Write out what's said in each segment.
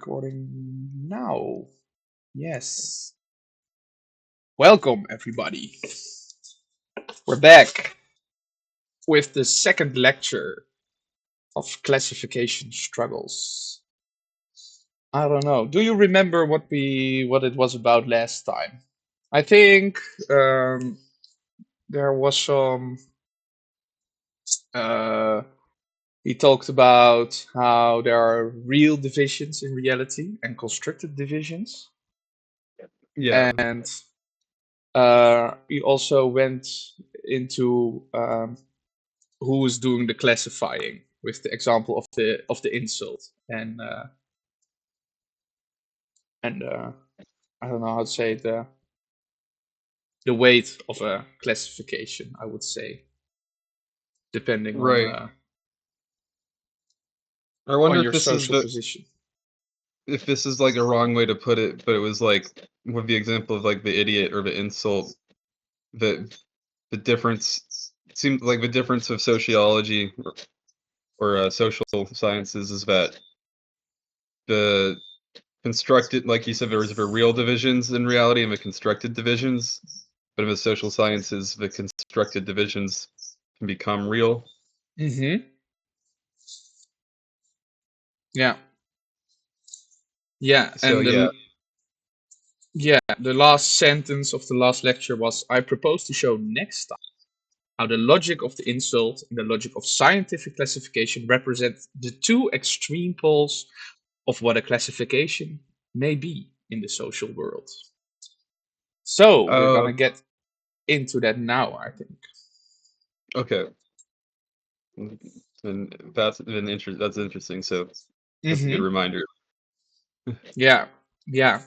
recording now. Yes. Welcome, everybody. We're back with the second lecture of classification struggles. I don't know. Do you remember what it was about last time? I think there was some. Uh, he talked about how there are real divisions in reality and constructed divisions, Yeah. and he also went into who is doing the classifying with the example of the insult and I don't know how to say it, the weight of a classification. I would say depending Right. I on wonder your social position. if this is like a wrong way to put it, but it was like with the example of like the idiot or the insult, that the difference it seemed like the difference of sociology or social sciences is that the constructed, like you said, there was the real divisions in reality and the constructed divisions, but in the social sciences, the constructed divisions can become real. Mm-hmm. Yeah. Yeah. So And yeah, the last sentence of the last lecture was, I propose to show next time how the logic of the insult and the logic of scientific classification represent the two extreme poles of what a classification may be in the social world. So we're oh, gonna get into that now, I think. okay. And that's interesting. So that's a good Mm-hmm. reminder. Yeah, yeah.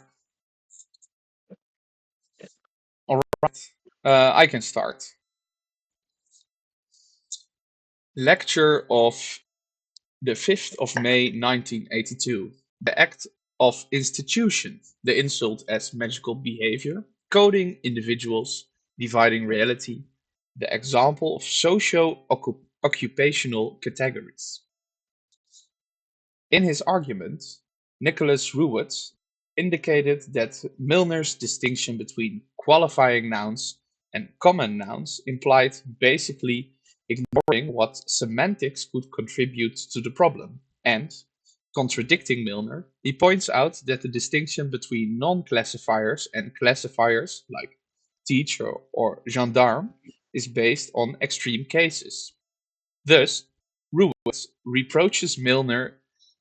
All right. I can start. Lecture of the 5th of May 1982. The Act of Institution. The insult as magical behavior. Coding individuals. Dividing reality. The example of socio-occupational categories. In his argument, Nicholas Ruwet indicated that Milner's distinction between qualifying nouns and common nouns implied basically ignoring what semantics could contribute to the problem, and, contradicting Milner, he points out that the distinction between non-classifiers and classifiers, like teacher or gendarme, is based on extreme cases. Thus, Ruwet reproaches Milner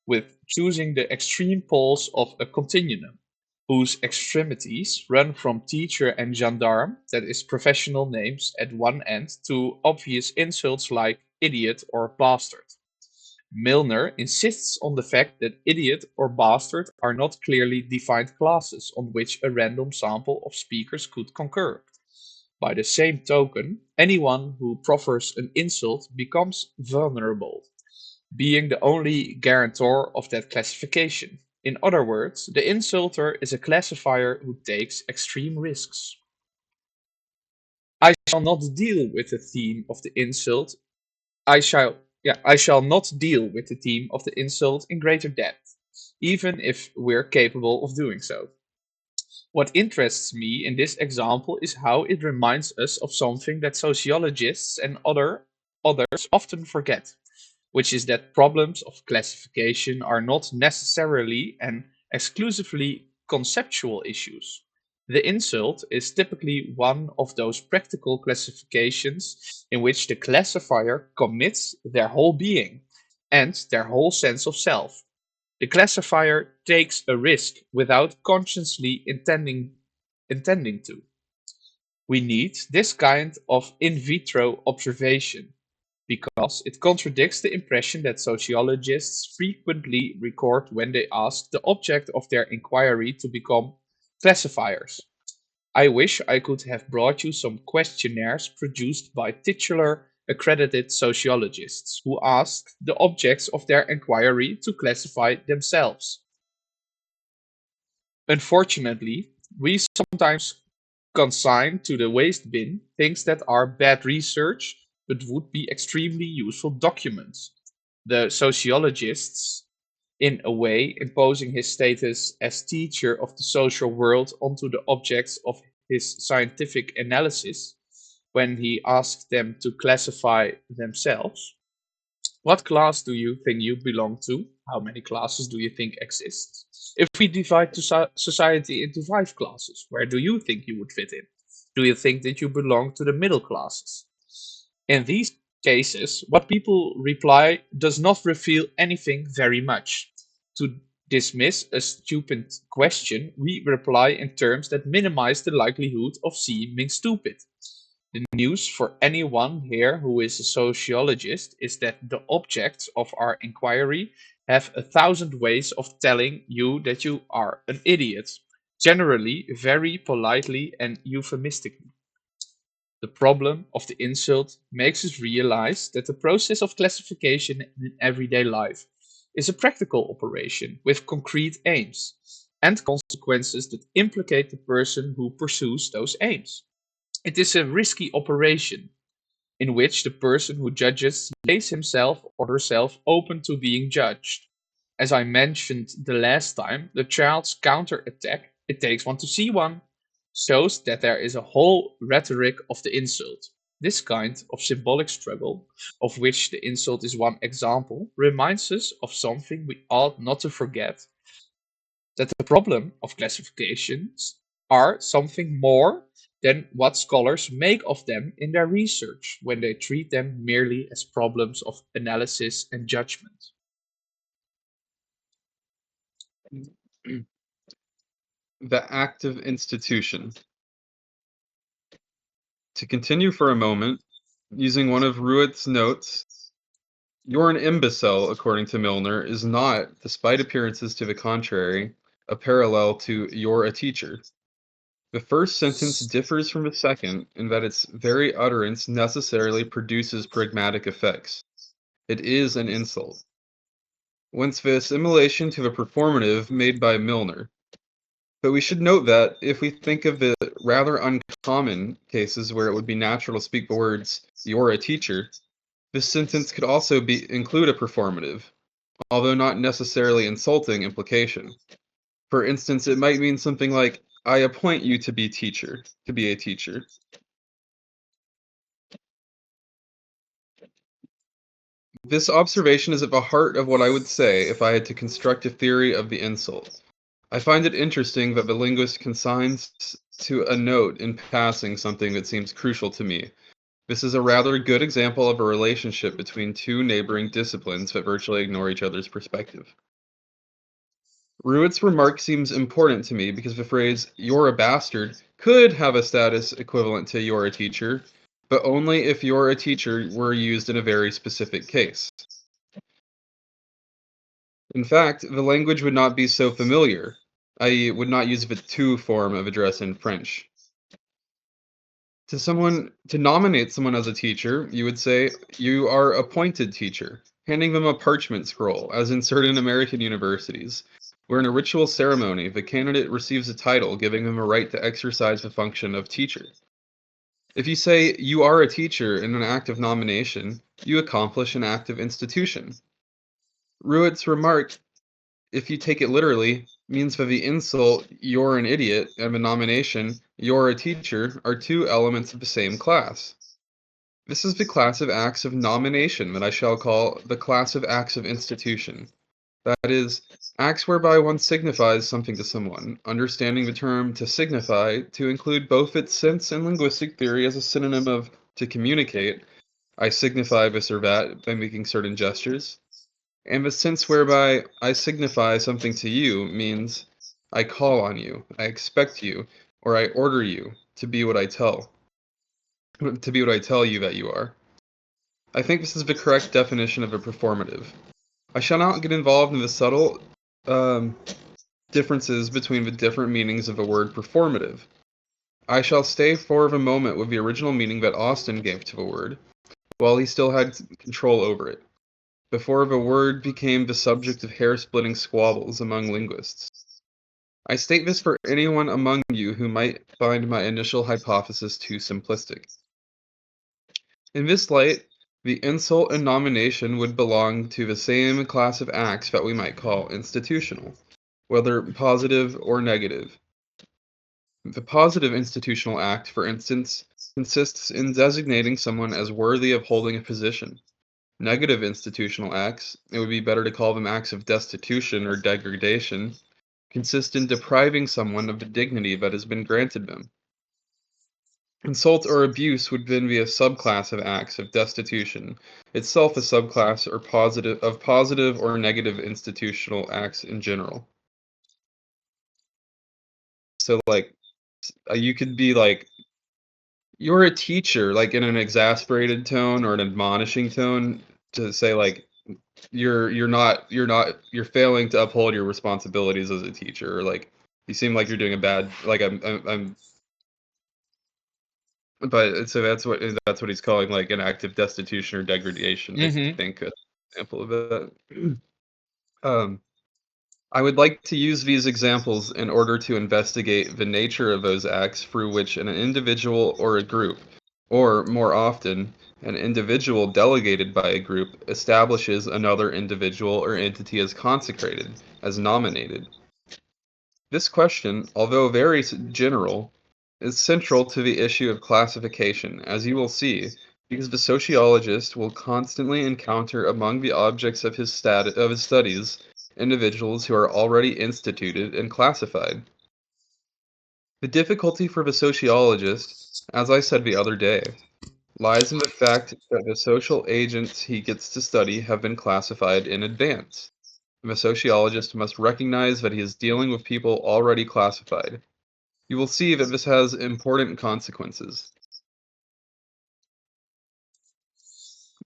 with choosing the extreme poles of a continuum, whose extremities run from teacher and gendarme, that is professional names, at one end to obvious insults like idiot or bastard. Milner insists on the fact that idiot or bastard are not clearly defined classes on which a random sample of speakers could concur. By the same token, anyone who proffers an insult becomes vulnerable, being the only guarantor of that classification. In other words, the insulter is a classifier who takes extreme risks. I shall not deal with the theme of the insult. I shall not deal with the theme of the insult in greater depth, even if we're capable of doing so. What interests me in this example is how it reminds us of something that sociologists and others often forget, which is that problems of classification are not necessarily and exclusively conceptual issues. The insult is typically one of those practical classifications in which the classifier commits their whole being and their whole sense of self. The classifier takes a risk without consciously intending to. We need this kind of in vitro observation because it contradicts the impression that sociologists frequently record when they ask the object of their inquiry to become classifiers. I wish I could have brought you some questionnaires produced by titular accredited sociologists who asked the objects of their inquiry to classify themselves. Unfortunately, we sometimes consign to the waste bin things that are bad research but would be extremely useful documents. The sociologists in a way imposing his status as teacher of the social world onto the objects of his scientific analysis when he asked them to classify themselves. What class do you think you belong to? How many classes do you think exist? If we divide society into five classes, where do you think you would fit in? Do you think that you belong to the middle classes? In these cases, what people reply does not reveal anything very much. To dismiss a stupid question, we reply in terms that minimize the likelihood of seeming stupid. The news for anyone here who is a sociologist is that the objects of our inquiry have 1,000 ways of telling you that you are an idiot, generally very politely and euphemistically. The problem of the insult makes us realize that the process of classification in everyday life is a practical operation with concrete aims and consequences that implicate the person who pursues those aims. It is a risky operation in which the person who judges lays himself or herself open to being judged. As I mentioned the last time, the child's counter-attack, "it takes one to see one," shows that there is a whole rhetoric of the insult. This kind of symbolic struggle, of which the insult is one example, reminds us of something we ought not to forget, that the problem of classifications are something more than what scholars make of them in their research when they treat them merely as problems of analysis and judgment. The active institution. To continue for a moment, using one of Ruet's notes, "You're an imbecile," according to Milner, is not, despite appearances to the contrary, a parallel to "you're a teacher." The first sentence differs from the second in that its very utterance necessarily produces pragmatic effects. It is an insult. Whence the assimilation to the performative made by Milner. But we should note that, if we think of the rather uncommon cases where it would be natural to speak the words, "you're a teacher," this sentence could also include a performative, although not necessarily insulting implication. For instance, it might mean something like, "I appoint you to be a teacher." This observation is at the heart of what I would say if I had to construct a theory of the insult. I find it interesting that the linguist consigns to a note in passing something that seems crucial to me. This is a rather good example of a relationship between two neighboring disciplines that virtually ignore each other's perspective. Ruet's remark seems important to me because the phrase, "you're a bastard," could have a status equivalent to "you're a teacher," but only if "you're a teacher" were used in a very specific case. In fact, the language would not be so familiar, i.e., it would not use the tu form of address in French. To nominate someone as a teacher, you would say, "You are appointed teacher," handing them a parchment scroll, as in certain American universities, where in a ritual ceremony the candidate receives a title giving them a right to exercise the function of teacher. If you say, "You are a teacher" in an act of nomination, you accomplish an act of institution. Ruet's remark, if you take it literally, means that the insult, "you're an idiot," and the nomination, "you're a teacher," are two elements of the same class. This is the class of acts of nomination that I shall call the class of acts of institution. That is, acts whereby one signifies something to someone, understanding the term "to signify" to include both its sense in linguistic theory as a synonym of "to communicate," "I signify this or that" by making certain gestures, and the sense whereby "I signify something to you" means "I call on you, I expect you, or I order you to be what I tell you that you are." I think this is the correct definition of a performative. I shall not get involved in the subtle um, differences between the different meanings of the word performative. I shall stay for the moment with the original meaning that Austin gave to the word, while he still had control over it, before the word became the subject of hair-splitting squabbles among linguists. I state this for anyone among you who might find my initial hypothesis too simplistic. In this light, The insult and nomination would belong to the same class of acts that we might call institutional, whether positive or negative. The positive institutional act, for instance, consists in designating someone as worthy of holding a position. Negative institutional acts, it would be better to call them acts of destitution or degradation, consist in depriving someone of the dignity that has been granted them. Insult or abuse would then be a subclass of acts of destitution, itself a subclass or positive or negative institutional acts in general. So like you could be like you're a teacher like in an exasperated tone or an admonishing tone to say like you're failing to uphold your responsibilities as a teacher or like you seem like you're doing a bad like I'm but so that's what he's calling, like, an act of destitution or degradation, I Hmm. think, example of that. Um, I would like to use these examples in order to investigate the nature of those acts through which an individual or a group, or, more often, an individual delegated by a group, establishes another individual or entity as consecrated, as nominated. This question, although very general, is central to the issue of classification, as you will see, because the sociologist will constantly encounter among the objects of of his studies individuals who are already instituted and classified. The difficulty for the sociologist, as I said the other day, lies in the fact that the social agents he gets to study have been classified in advance. The sociologist must recognize that he is dealing with people already classified. You will see that this has important consequences.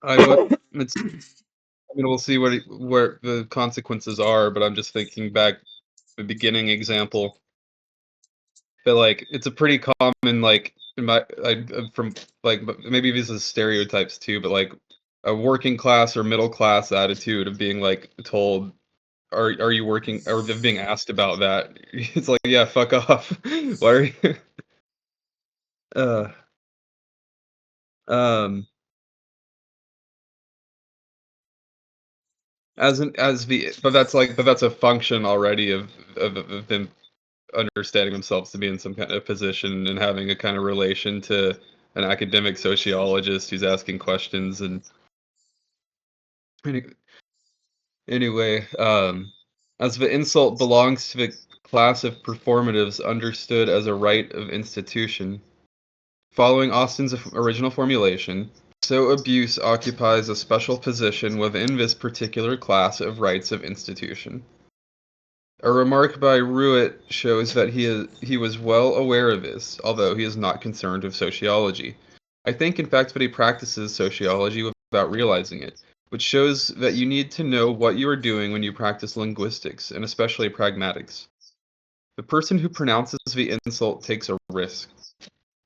I would it's I mean, we'll see where the consequences are, but I'm just thinking back the beginning example that, like, it's a pretty common, like, in my from, like, maybe this is stereotypes too, but, like, a working class or middle class attitude of being, like, told, are you working?" Or of being asked about that. It's like, "Yeah, fuck off." Why are you uh, um as the but that's a function already of them understanding themselves to be in some kind of position and having a kind of relation to an academic sociologist who's asking questions and any anyway, as the insult belongs to the class of performatives understood as a right of institution, following Austin's original formulation, so abuse occupies a special position within this particular class of rights of institution. A remark by Ruet shows that he was well aware of this, although he is not concerned with sociology. I think, in fact, that he practices sociology without realizing it, which shows that you need to know what you are doing when you practice linguistics, and especially pragmatics. The person who pronounces the insult takes a risk.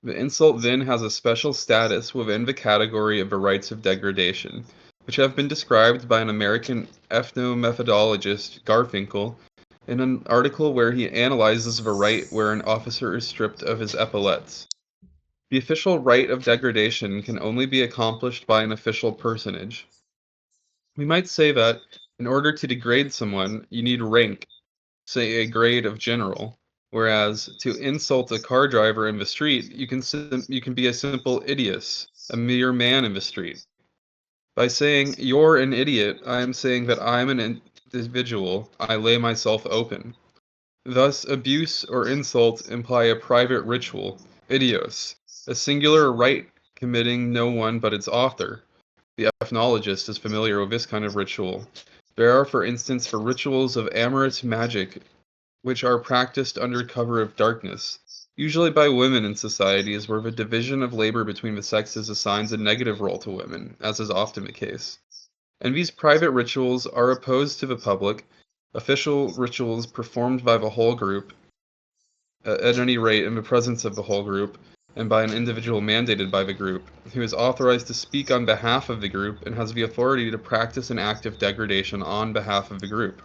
The insult then has a special status within the category of the rights of degradation, which have been described by an American ethnomethodologist, Garfinkel, in an article where he analyzes the right where an officer is stripped of his epaulets. The official right of degradation can only be accomplished by an official personage. We might say that, in order to degrade someone, you need rank, say a grade of general, whereas to insult a car driver in the street, you can be a simple idiot, a mere man in the street. By saying you're an idiot, I am saying that I'm an individual. I lay myself open. Thus, abuse or insult imply a private ritual, idios, a singular rite committing no one but its author. The ethnologist is familiar with this kind of ritual. There are, for instance, for rituals of amorous magic, which are practiced under cover of darkness, usually by women in societies where the division of labor between the sexes assigns a negative role to women, as is often the case. And these private rituals are opposed to the public, official rituals performed by the whole group, at any rate in the presence of the whole group, and by an individual mandated by the group, who is authorized to speak on behalf of the group and has the authority to practice an act of degradation on behalf of the group.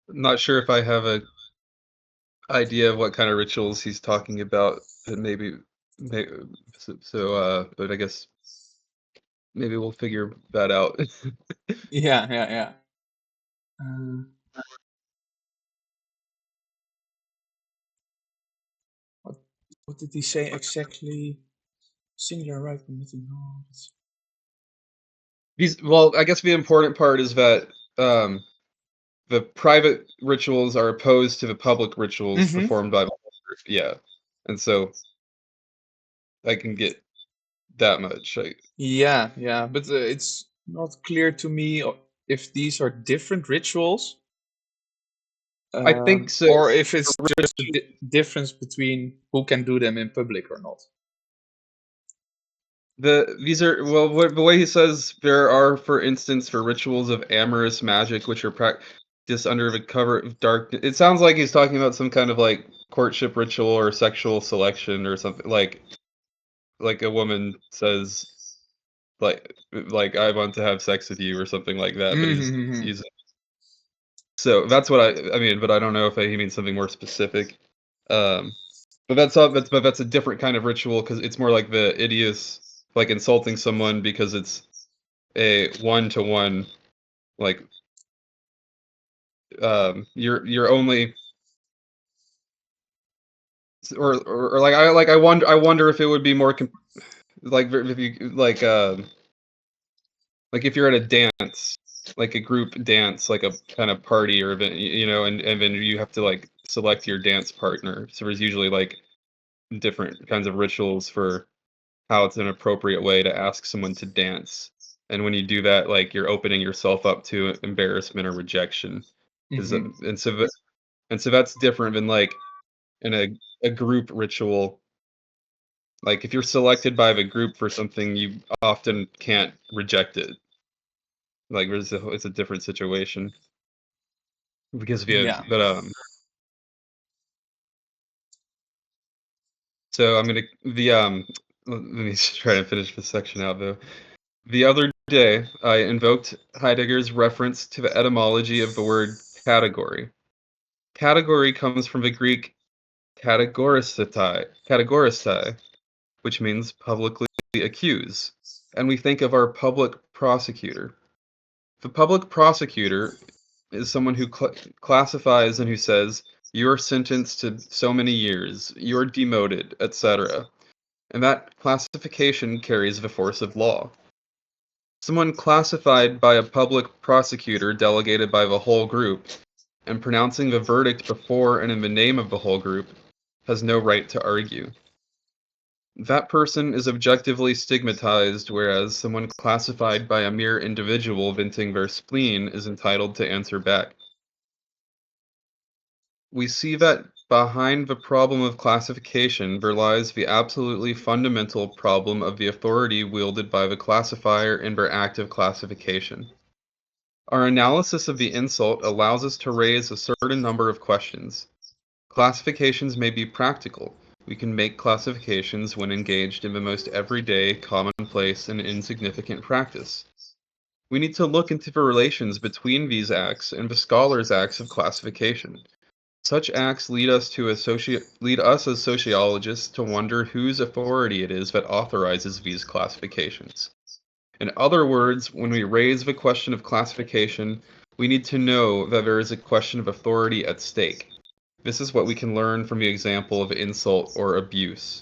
Not sure if I have a idea of what kind of rituals he's talking about, but maybe. May but I guess maybe we'll figure that out. Yeah, yeah, yeah. Uh, what what did he say exactly? Singular right permitting no. Well, I guess the important part is that the private rituals are opposed to the public rituals Mm-hmm. performed by the whole group. Yeah, and so I can get that much. Yeah, yeah, but it's not clear to me if these are different rituals, I think so. or if it's just a difference between who can do them in public or not. These are well, the way he says there are, for instance, for rituals of amorous magic, which are practiced under the cover of dark. It sounds like he's talking about some kind of like courtship ritual or sexual selection or something like a woman says like I want to have sex with you or something like that. But Mm-hmm. he's so that's what I mean. But I don't know if he means something more specific. Um, but that's a different kind of ritual because it's more like the idios like insulting someone because it's a one-to-one, like, you're only or like I wonder if it would be more like if you like if you're at a dance, like a group dance, like a kind of party or event, and then you have to like select your dance partner. So there's usually like different kinds of rituals for how it's an appropriate way to ask someone to dance. And when you do that, like you're opening yourself up to embarrassment or rejection. Is Mm-hmm. and so that's different than like in a group ritual. Like if you're selected by the group for something, you often can't reject it. Like it's a different situation because if you Yeah. but so I'm gonna the let me just try to finish this section out though. The other day, I invoked Heidegger's reference to the etymology of the word category. Category comes from the Greek kategoristai, which means publicly accuse, and we think of our public prosecutor. The public prosecutor is someone who classifies and who says, you're sentenced to so many years, you're demoted, etc. And that classification carries the force of law. Someone classified by a public prosecutor delegated by the whole group and pronouncing the verdict before and in the name of the whole group has no right to argue. That person is objectively stigmatized, whereas someone classified by a mere individual venting their spleen is entitled to answer back. We see that behind the problem of classification there lies the absolutely fundamental problem of the authority wielded by the classifier in their act of classification. Our analysis of the insult allows us to raise a certain number of questions. Classifications may be practical. We can make classifications when engaged in the most everyday, commonplace, and insignificant practice. We need to look into the relations between these acts and the scholar's acts of classification. Such acts lead us as sociologists to wonder whose authority it is that authorizes these classifications. In other words, when we raise the question of classification, we need to know that there is a question of authority at stake. This is what we can learn from the example of insult or abuse.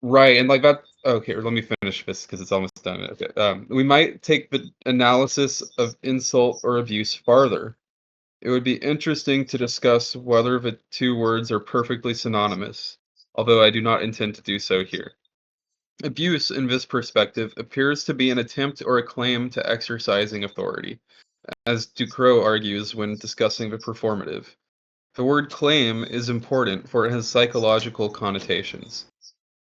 Right, and like that. Okay, let me finish this because it's almost done. Okay, we might take the analysis of insult or abuse farther. It would be interesting to discuss whether the two words are perfectly synonymous, although I do not intend to do so here. Abuse, in this perspective, appears to be an attempt or a claim to exercising authority, as Ducrot argues when discussing the performative. The word claim is important for it has psychological connotations.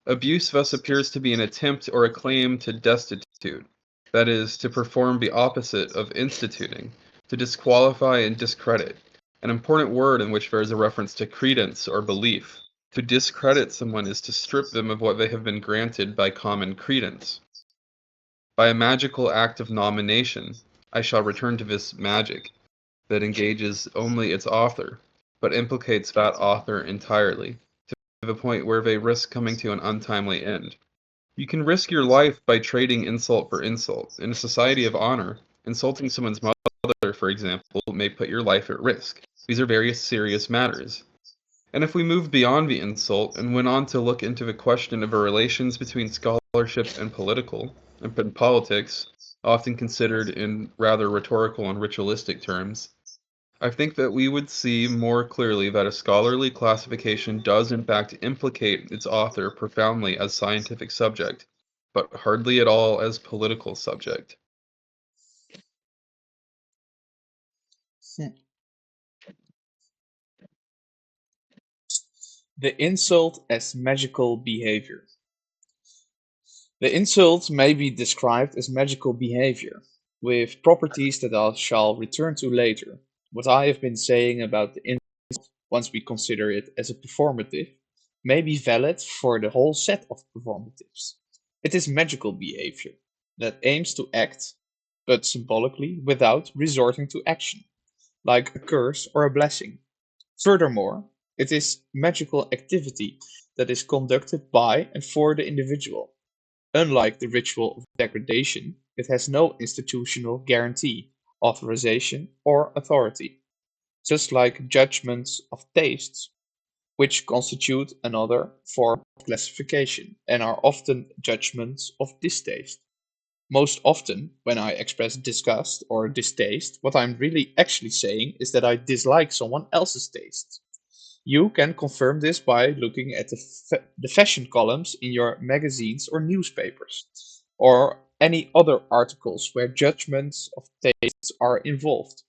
Abuse thus appears to be an attempt or a claim to destitute, that is, to perform the opposite of instituting, to disqualify and discredit, an important word in which there is a reference to credence or belief. To discredit someone is to strip them of what they have been granted by common credence. By a magical act of nomination, I shall return to this magic that engages only its author, but implicates that author entirely. To to the point where they risk coming to an untimely end. You can risk your life by trading insult for insult. In a society of honor, insulting someone's mother, for example, may put your life at risk. These are very serious matters. And if we moved beyond the insult and went on to look into the question of the relations between scholarship and politics, often considered in rather rhetorical and ritualistic terms, I think that we would see more clearly that a scholarly classification does in fact implicate its author profoundly as scientific subject, but hardly at all as political subject. The insult as magical behavior. The insult may be described as magical behavior, with properties that I shall return to later. What I have been saying about the insult, once we consider it as a performative, may be valid for the whole set of performatives. It is magical behavior that aims to act, but symbolically without resorting to action, like a curse or a blessing. Furthermore, it is magical activity that is conducted by and for the individual. Unlike the ritual of degradation, it has no institutional guarantee, authorization, or authority, just like judgments of tastes, which constitute another form of classification and are often judgments of distaste. Most often, when I express disgust or distaste, what I'm really actually saying is that I dislike someone else's taste. You can confirm this by looking at the fashion columns in your magazines or newspapers, or any other articles where judgments of tastes are involved.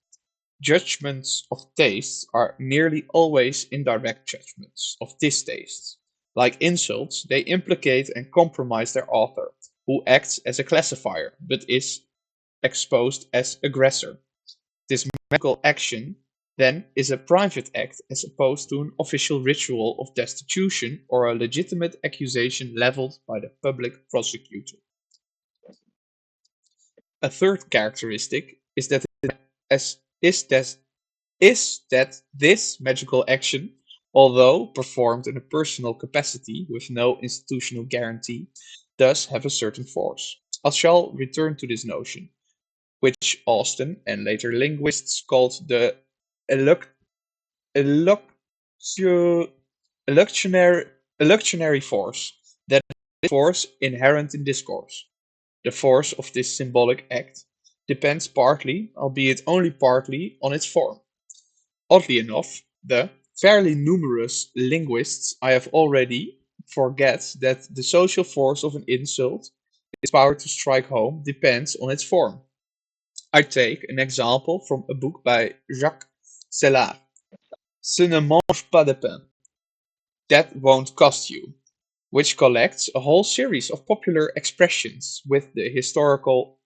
Judgments of tastes are nearly always indirect judgments of distastes. Like insults, they implicate and compromise their author, who acts as a classifier but is exposed as aggressor. This medical action, then, is a private act as opposed to an official ritual of destitution or a legitimate accusation leveled by the public prosecutor. A third characteristic as, is that this magical action, although performed in a personal capacity with no institutional guarantee, does have a certain force. I shall return to this notion, which Austin and later linguists called the eluc- eluctio- eluctionary, eluctionary force, that is force inherent in discourse. The force of this symbolic act depends partly, albeit only partly, on its form. Oddly enough, the fairly numerous linguists I have already forget that the social force of an insult, its power to strike home, depends on its form. I take an example from a book by Jacques Sellard, Ce ne mange pas de pain, That Won't Cost You, which collects a whole series of popular expressions with their historical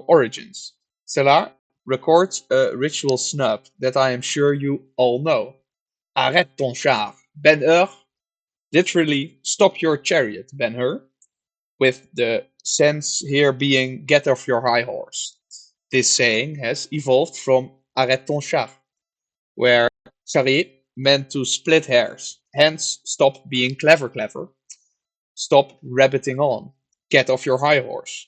origins. Sellard records a ritual snub that I am sure you all know. Arrête ton char, Ben-Hur, literally stop your chariot, Ben-Hur, with the sense here being get off your high horse. This saying has evolved from arrête ton char, where charrier meant to split hairs, hence stop being clever, stop rabbiting on, get off your high horse.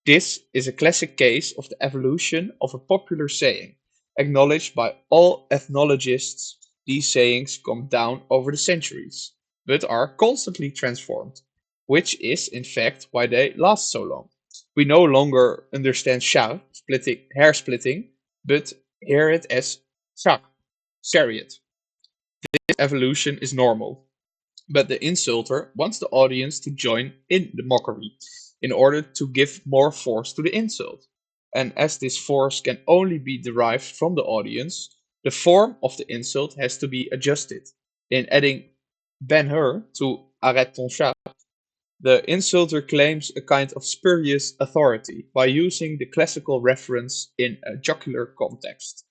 This is a classic case of the evolution of a popular saying. Acknowledged by all ethnologists, these sayings come down over the centuries, but are constantly transformed, which is in fact why they last so long. We no longer understand char, hair splitting, but hear it as char, chariot. This evolution is normal, but the insulter wants the audience to join in the mockery in order to give more force to the insult. And as this force can only be derived from the audience, the form of the insult has to be adjusted. In adding Ben-Hur to Arrête ton chat, the insulter claims a kind of spurious authority by using the classical reference in a jocular context,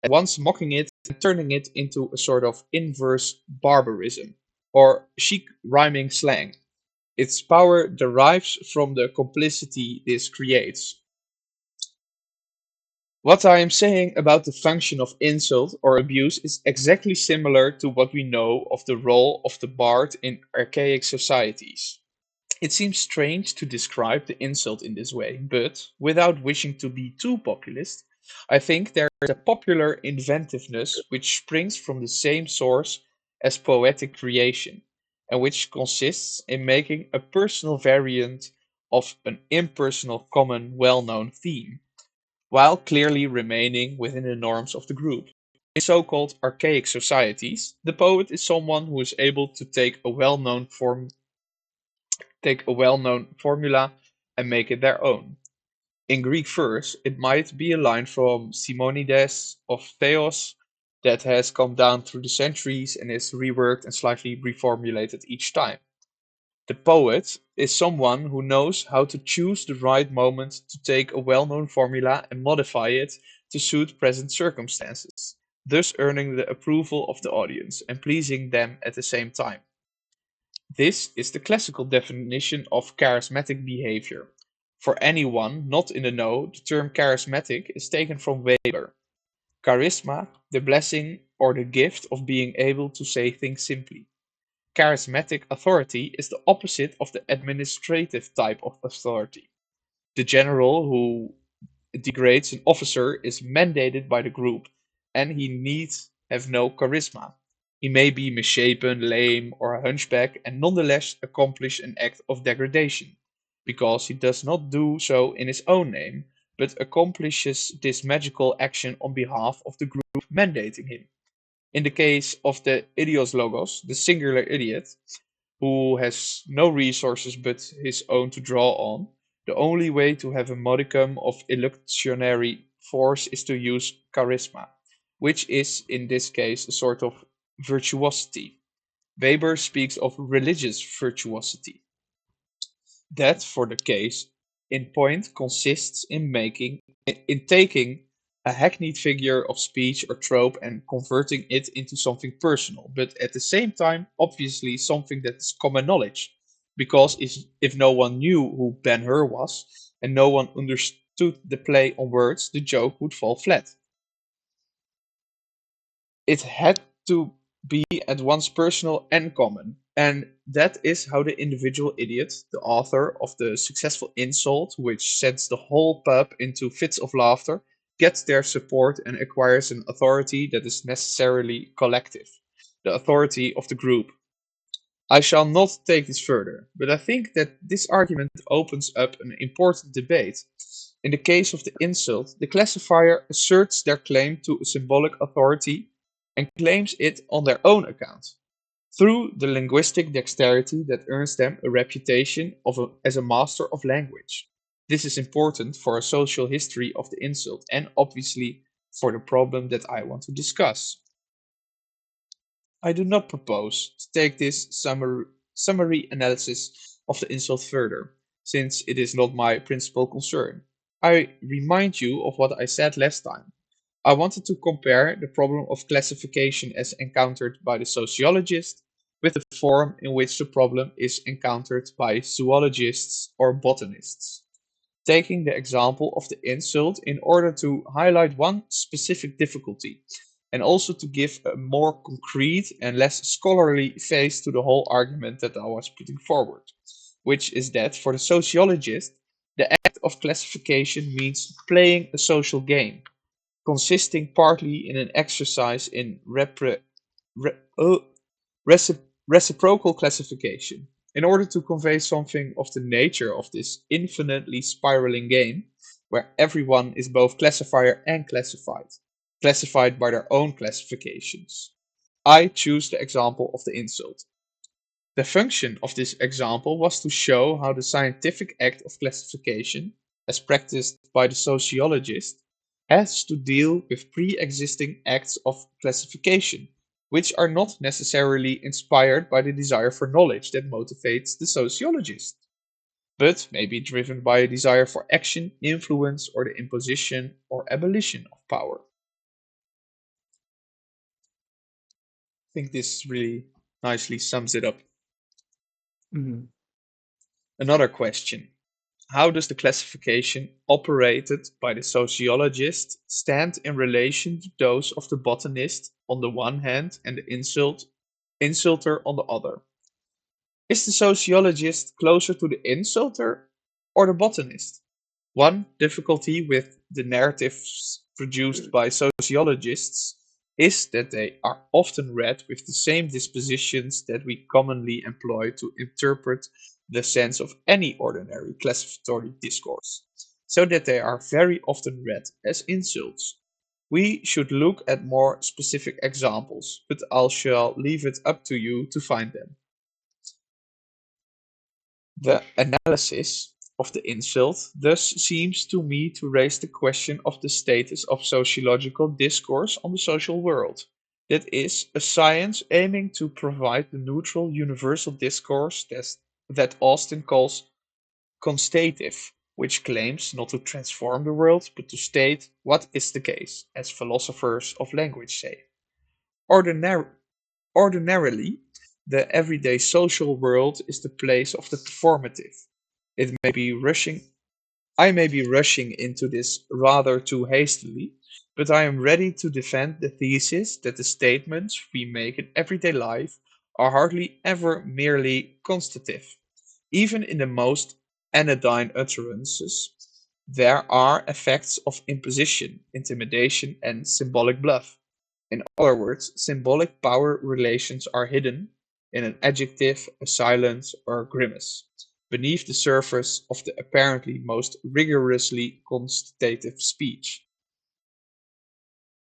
at once mocking it and turning it into a sort of inverse barbarism, or chic rhyming slang. Its power derives from the complicity this creates. What I am saying about the function of insult or abuse is exactly similar to what we know of the role of the bard in archaic societies. It seems strange to describe the insult in this way, but without wishing to be too populist, I think there is a popular inventiveness which springs from the same source as poetic creation, and which consists in making a personal variant of an impersonal common well-known theme, while clearly remaining within the norms of the group. In so-called archaic societies, the poet is someone who is able to take a well-known formula and make it their own. In Greek verse, it might be a line from Simonides of Theos that has come down through the centuries and is reworked and slightly reformulated each time. The poet is someone who knows how to choose the right moment to take a well-known formula and modify it to suit present circumstances, thus earning the approval of the audience and pleasing them at the same time. This is the classical definition of charismatic behavior. For anyone not in the know, the term charismatic is taken from Weber. Charisma, the blessing or the gift of being able to say things simply. Charismatic authority is the opposite of the administrative type of authority. The general who degrades an officer is mandated by the group, and he need have no charisma. He may be misshapen, lame, or a hunchback, and nonetheless accomplish an act of degradation, because he does not do so in his own name, but accomplishes this magical action on behalf of the group mandating him. In the case of the idios logos, the singular idiot, who has no resources but his own to draw on, the only way to have a modicum of illusionary force is to use charisma, which is in this case a sort of virtuosity. Weber speaks of religious virtuosity. That, for the case in point, consists in taking a hackneyed figure of speech or trope and converting it into something personal, but at the same time, obviously something that is common knowledge. Because if no one knew who Ben Hur was, and no one understood the play on words, the joke would fall flat. It had to be at once personal and common. And that is how the individual idiot, the author of the successful insult, which sends the whole pub into fits of laughter, gets their support and acquires an authority that is necessarily collective, the authority of the group. I shall not take this further, but I think that this argument opens up an important debate. In the case of the insult, the classifier asserts their claim to a symbolic authority and claims it on their own account, through the linguistic dexterity that earns them a reputation as a master of language. This is important for a social history of the insult and obviously for the problem that I want to discuss. I do not propose to take this summary analysis of the insult further, since it is not my principal concern. I remind you of what I said last time. I wanted to compare the problem of classification as encountered by the sociologist with the form in which the problem is encountered by zoologists or botanists, taking the example of the insult in order to highlight one specific difficulty and also to give a more concrete and less scholarly face to the whole argument that I was putting forward, which is that for the sociologist, the act of classification means playing a social game, consisting partly in an exercise in re- oh, reciprocal classification. In order to convey something of the nature of this infinitely spiraling game, where everyone is both classifier and classified by their own classifications. I choose the example of the insult. The function of this example was to show how the scientific act of classification, as practiced by the sociologist, has to deal with pre-existing acts of classification, which are not necessarily inspired by the desire for knowledge that motivates the sociologist, but may be driven by a desire for action, influence, or the imposition or abolition of power. I think this really nicely sums it up. Mhm. Another question. How does the classification operated by the sociologist stand in relation to those of the botanist on the one hand and the insulter on the other? Is the sociologist closer to the insulter or the botanist? One difficulty with the narratives produced by sociologists is that they are often read with the same dispositions that we commonly employ to interpret the sense of any ordinary classificatory discourse, so that they are very often read as insults. We should look at more specific examples, but I shall leave it up to you to find them. The analysis of the insult thus seems to me to raise the question of the status of sociological discourse on the social world. That is, a science aiming to provide the neutral universal discourse that Austin calls constative, which claims not to transform the world but to state what is the case, as philosophers of language say. Ordinar- Ordinarily, the everyday social world is the place of the performative. It may be rushing I may be rushing into this rather too hastily, but I am ready to defend the thesis that the statements we make in everyday life are hardly ever merely constative. Even in the most anodyne utterances, there are effects of imposition, intimidation, and symbolic bluff. In other words, symbolic power relations are hidden in an adjective, a silence, or a grimace, beneath the surface of the apparently most rigorously constative speech.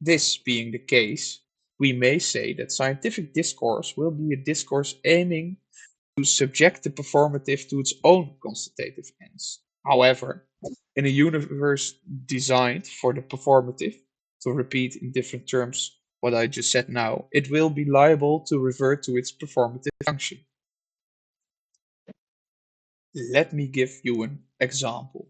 This being the case, we may say that scientific discourse will be a discourse aiming to subject the performative to its own constitutive ends. However, in a universe designed for the performative, to repeat in different terms what I just said now, it will be liable to revert to its performative function. Let me give you an example.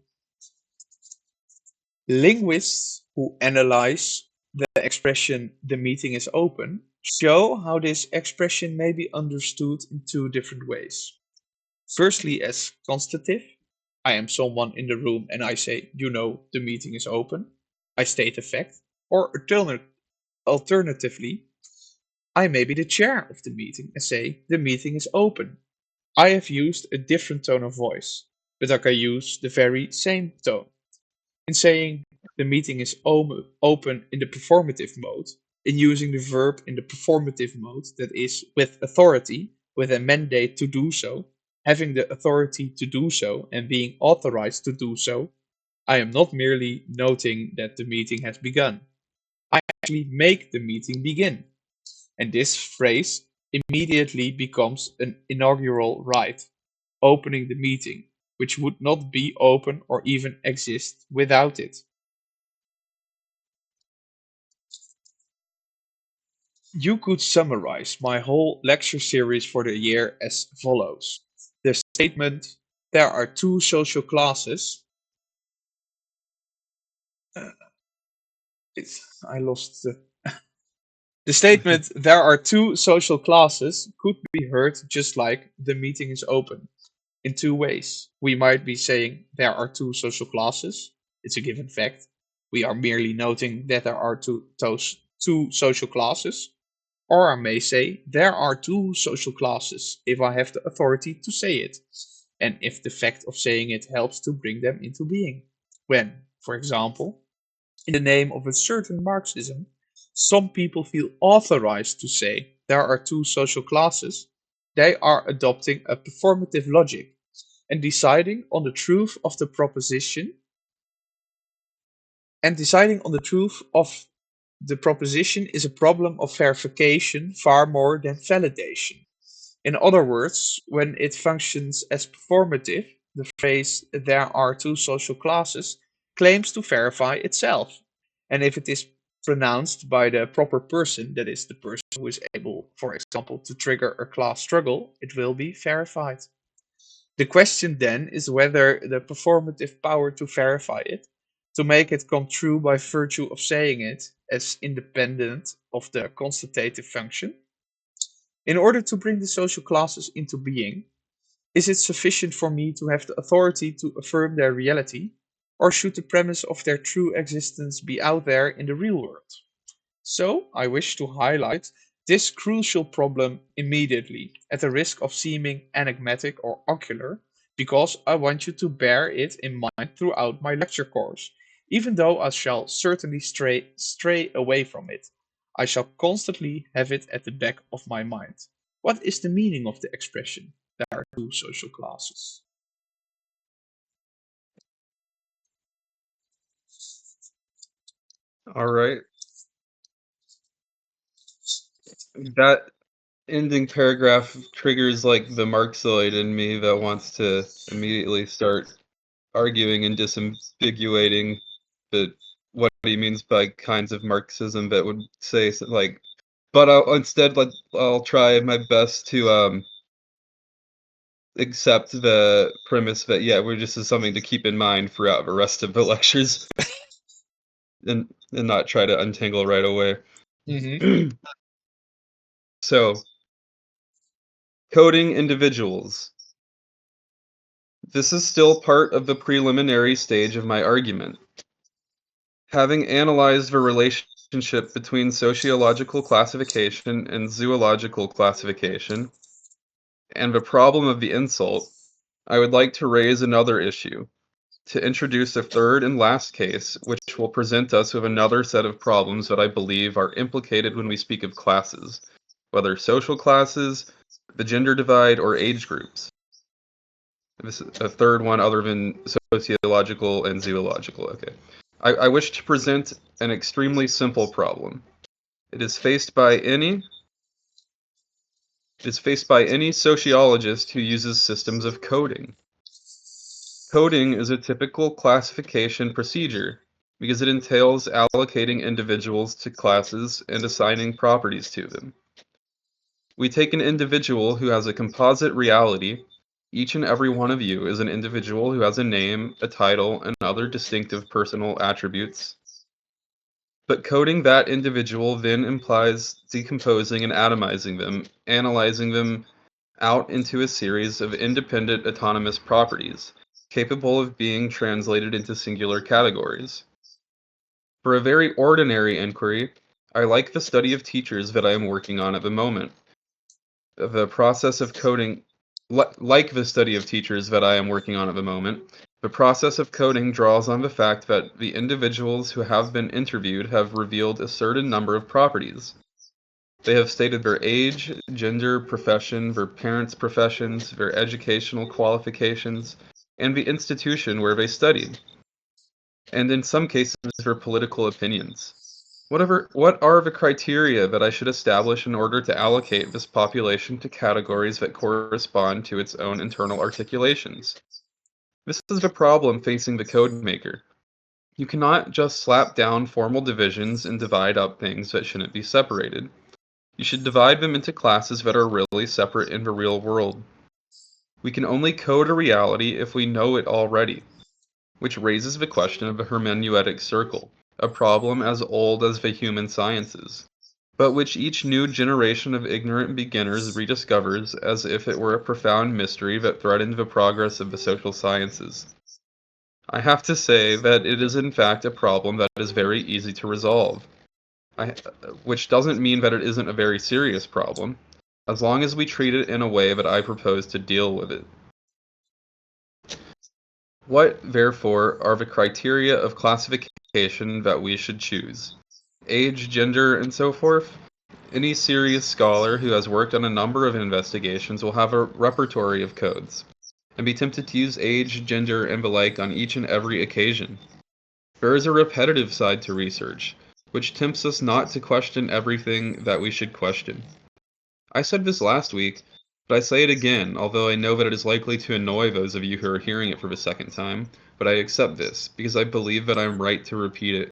Linguists who analyze the expression "the meeting is open" show how this expression may be understood in two different ways. Firstly, as constative, I am someone in the room and I say, the meeting is open. I state a fact. Or alternatively, I may be the chair of the meeting and say, the meeting is open. I have used a different tone of voice, but I can use the very same tone. In saying the meeting is open in the performative mode, in using the verb in the performative mode, that is, with authority, with a mandate to do so, having the authority to do so, and being authorized to do so, I am not merely noting that the meeting has begun. I actually make the meeting begin. And this phrase immediately becomes an inaugural rite, opening the meeting, which would not be open or even exist without it. You could summarize my whole lecture series for the year as follows. The statement, there are two social classes. Uh, I lost the statement, there are two social classes, could be heard just like the meeting is open in two ways. We might be saying there are two social classes. It's a given fact. We are merely noting that there are two social classes. Or I may say, there are two social classes if I have the authority to say it, and if the fact of saying it helps to bring them into being. When, for example, in the name of a certain Marxism, some people feel authorized to say there are two social classes, they are adopting a performative logic and deciding on the truth of the proposition and deciding on the truth of the proposition is a problem of verification far more than validation. In other words, when it functions as performative, the phrase there are two social classes claims to verify itself. And if it is pronounced by the proper person, that is, the person who is able, for example, to trigger a class struggle, it will be verified. The question then is whether the performative power to verify it, to make it come true by virtue of saying it as independent of the constitutive function, in order to bring the social classes into being, Is it sufficient for me to have the authority to affirm their reality, or should the premise of their true existence be out there in the real world? So, I wish to highlight this crucial problem immediately, at the risk of seeming enigmatic or ocular, because I want you to bear it in mind throughout my lecture course. Even though I shall certainly stray away from it, I shall constantly have it at the back of my mind. What is the meaning of the expression? There are two social classes. All right. That ending paragraph triggers like the Marxoid in me that wants to immediately start arguing and disambiguating the what he means by kinds of Marxism that would say like, but I'll try my best to accept the premise that yeah, we're just as something to keep in mind throughout the rest of the lectures and not try to untangle right away. Hmm. So, coding individuals. This is still part of the preliminary stage of my argument. Having analyzed the relationship between sociological classification and zoological classification, and the problem of the insult, I would like to raise another issue, to introduce a third and last case, which will present us with another set of problems that I believe are implicated when we speak of classes, whether social classes, the gender divide, or age groups. This is a third one other than sociological and zoological. Okay. I wish to present an extremely simple problem. It is faced by any it is faced by any sociologist who uses systems of coding. Coding is a typical classification procedure because it entails allocating individuals to classes and assigning properties to them. We take an individual who has a composite reality. Each and every one of you is an individual who has a name, a title, and other distinctive personal attributes. But coding that individual then implies decomposing and atomizing them, analyzing them out into a series of independent autonomous properties, capable of being translated into singular categories. For a very ordinary inquiry, I like the study of teachers that I am working on at the moment. The process of coding, like the study of teachers that I am working on at the moment, the process of coding draws on the fact that the individuals who have been interviewed have revealed a certain number of properties. They have stated their age, gender, profession, their parents' professions, their educational qualifications, and the institution where they studied, and in some cases their political opinions. What are the criteria that I should establish in order to allocate this population to categories that correspond to its own internal articulations? This is the problem facing the code maker. You cannot just slap down formal divisions and divide up things that shouldn't be separated. You should divide them into classes that are really separate in the real world. We can only code a reality if we know it already, which raises the question of the hermeneutic circle, a problem as old as the human sciences, but which each new generation of ignorant beginners rediscovers as if it were a profound mystery that threatened the progress of the social sciences. I have to say that it is in fact a problem that is very easy to resolve, I, which doesn't mean that it isn't a very serious problem, as long as we treat it in a way that I propose to deal with it. What, therefore, are the criteria of classification that we should choose? Age, gender, and so forth? Any serious scholar who has worked on a number of investigations will have a repertory of codes, and be tempted to use age, gender, and the like on each and every occasion. There is a repetitive side to research, which tempts us not to question everything that we should question. I said this last week, but I say it again, although I know that it is likely to annoy those of you who are hearing it for the second time, but I accept this, because I believe that I am right to repeat it.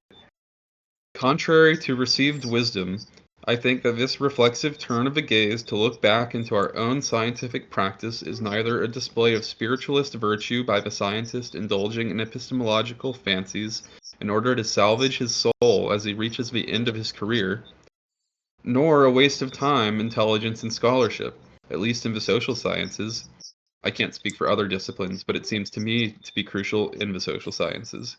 Contrary to received wisdom, I think that this reflexive turn of the gaze to look back into our own scientific practice is neither a display of spiritualist virtue by the scientist indulging in epistemological fancies in order to salvage his soul as he reaches the end of his career, nor a waste of time, intelligence, and scholarship, at least in the social sciences. I can't speak for other disciplines, but it seems to me to be crucial in the social sciences.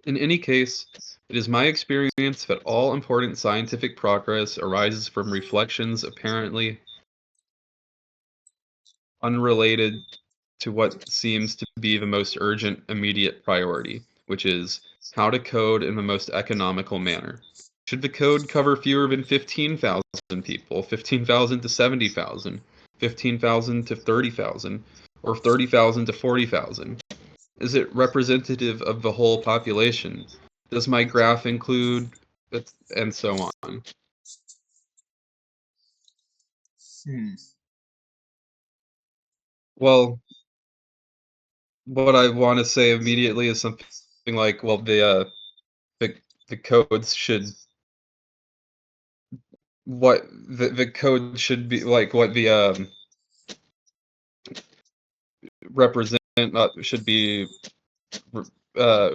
In any case, it is my experience that all important scientific progress arises from reflections apparently unrelated to what seems to be the most urgent immediate priority, which is how to code in the most economical manner. Should the code cover fewer than 15,000 people, 15,000 to 70,000, 15,000 to 30,000, or 30,000 to 40,000? Is it representative of the whole population? Does my graph include, and so on? Hmm. Well, what I want to say immediately is something like, well, the the codes should what the code should be like what the represent should be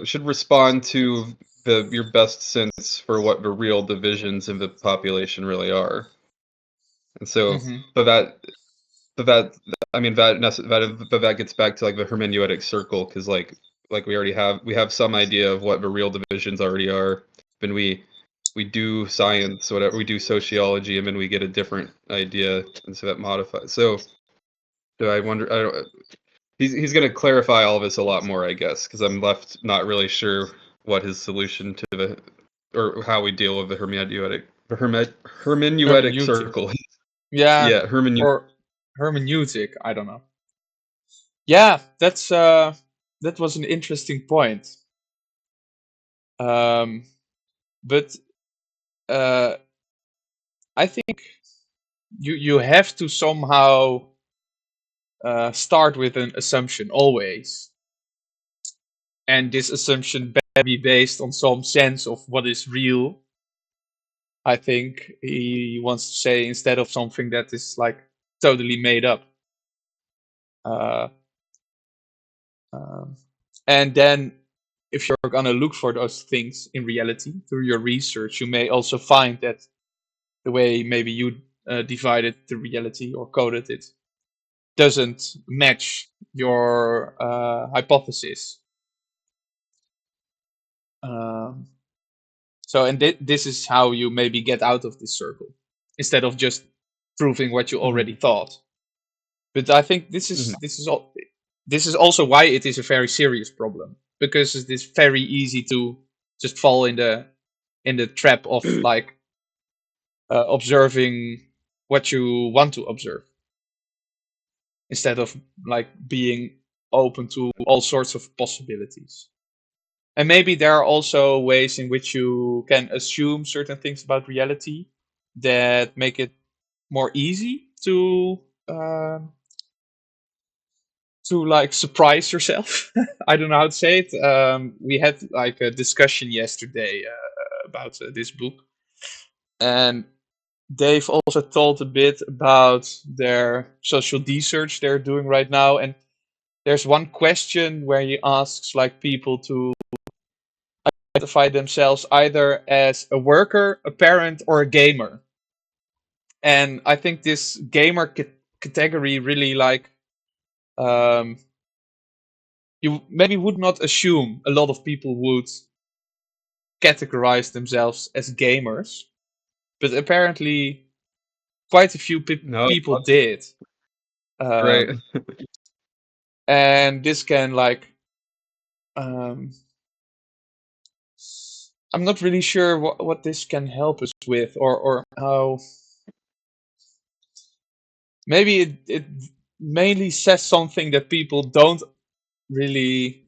should respond to the your best sense for what the real divisions in the population really are. And so, Hmm. but that but that I mean that gets back to like the hermeneutic circle because like we have some idea of what the real divisions already are. Then we do science, whatever we do sociology, and then we get a different idea, and so that modifies. So do I wonder? I don't. He's going to clarify all this a lot more, I guess, because I'm left not really sure what his solution to the or how we deal with the hermeneutic Hermeneutic. circle. Yeah, Yeah, hermeneutic. or hermeneutic. I don't know. Yeah, that was an interesting point. Um, but uh, I think you have to somehow start with an assumption always, and this assumption better be based on some sense of what is real. I think he wants to say instead of something that is like totally made up. Uh, um, and then if you're gonna look for those things in reality through your research, you may also find that the way maybe you divided the reality or coded it doesn't match your hypothesis. Um, so, and this is how you maybe get out of this circle instead of just proving what you Mhm, already thought. But I think mhm, this is also why it is a very serious problem because it is very easy to just fall in the trap of like observing what you want to observe instead of like being open to all sorts of possibilities. And maybe there are also ways in which you can assume certain things about reality that make it more easy um, to like surprise yourself. I don't know how to say it. We had like a discussion yesterday about this book, and they've also told a bit about their social research they're doing right now. And there's one question where he asks like people to identify themselves either as a worker, a parent, or a gamer. And I think this gamer category really like um, you maybe would not assume a lot of people would categorize themselves as gamers, but apparently quite a few no, people did. right. Um, and this can like um, I'm not really sure what this can help us with, or how maybe it mainly says something that people don't really